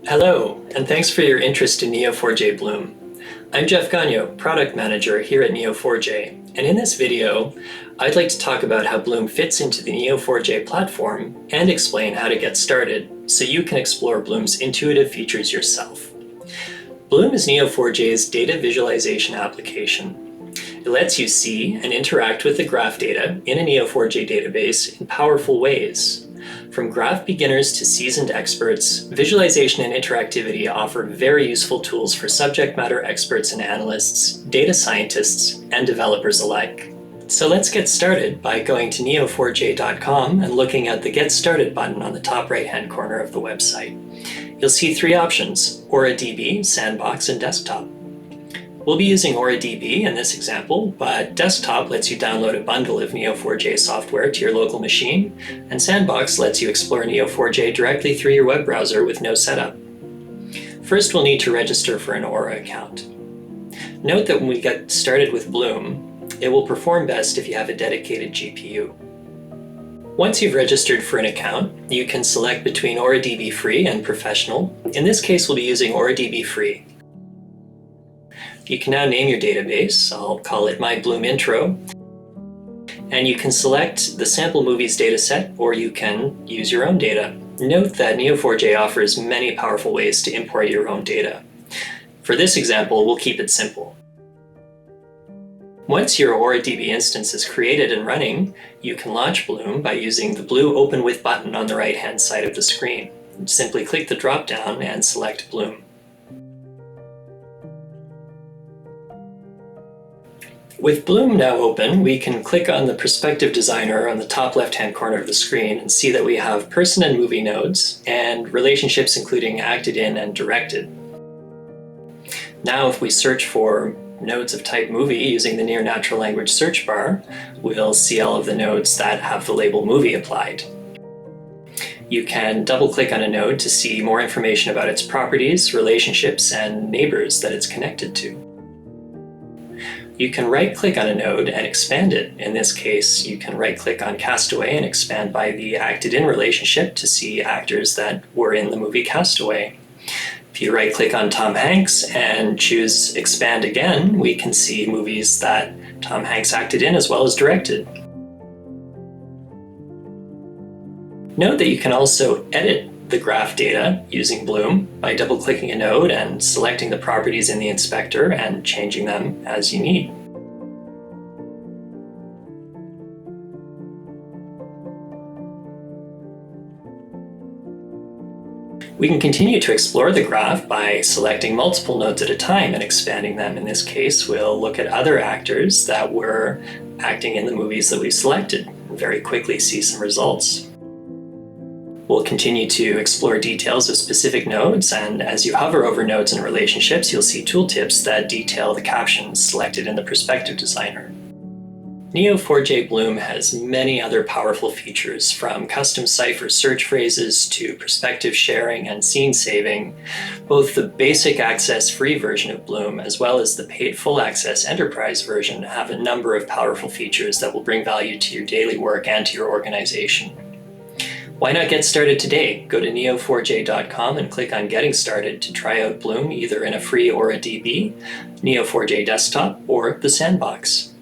Hello, and thanks for your interest in Neo4j Bloom. I'm Jeff Gagno, Product Manager here at Neo4j, and in this video, I'd like to talk about how Bloom fits into the Neo4j platform and explain how to get started so you can explore Bloom's intuitive features yourself. Bloom is Neo4j's data visualization application. It lets you see and interact with the graph data in a Neo4j database in powerful ways. From graph beginners to seasoned experts, visualization and interactivity offer very useful tools for subject matter experts and analysts, data scientists, and developers alike. So let's get started by going to neo4j.com and looking at the Get Started button on the top right-hand corner of the website. You'll see three options: AuraDB, Sandbox, and Desktop. We'll be using AuraDB in this example, but Desktop lets you download a bundle of Neo4j software to your local machine, and Sandbox lets you explore Neo4j directly through your web browser with no setup. First, we'll need to register for an Aura account. Note that when we get started with Bloom, it will perform best if you have a dedicated GPU. Once you've registered for an account, you can select between AuraDB Free and Professional. In this case, we'll be using AuraDB Free. You can now name your database. I'll call it My Bloom Intro. And you can select the sample movies dataset, or you can use your own data. Note that Neo4j offers many powerful ways to import your own data. For this example, we'll keep it simple. Once your AuraDB instance is created and running, you can launch Bloom by using the blue Open With button on the right-hand side of the screen. Simply click the drop-down and select Bloom. With Bloom now open, we can click on the Perspective Designer on the top left-hand corner of the screen and see that we have person and movie nodes and relationships including acted in and directed. Now, if we search for nodes of type movie using the near natural language search bar, we'll see all of the nodes that have the label movie applied. You can double-click on a node to see more information about its properties, relationships, and neighbors that it's connected to. You can right-click on a node and expand it. In this case, you can right-click on Castaway and expand by the acted-in relationship to see actors that were in the movie Castaway. If you right-click on Tom Hanks and choose Expand again, we can see movies that Tom Hanks acted in as well as directed. Note that you can also edit the graph data using Bloom by double-clicking a node and selecting the properties in the inspector and changing them as you need. We can continue to explore the graph by selecting multiple nodes at a time and expanding them. In this case, we'll look at other actors that were acting in the movies that we've selected and very quickly see some results. We'll continue to explore details of specific nodes, and as you hover over nodes and relationships, you'll see tooltips that detail the captions selected in the Perspective Designer. Neo4j Bloom has many other powerful features, from custom cipher search phrases to perspective sharing and scene saving. Both the basic access free version of Bloom as well as the paid full access enterprise version have a number of powerful features that will bring value to your daily work and to your organization. Why not get started today? Go to neo4j.com and click on Getting Started to try out Bloom either in a free AuraDB, Neo4j Desktop, or the Sandbox.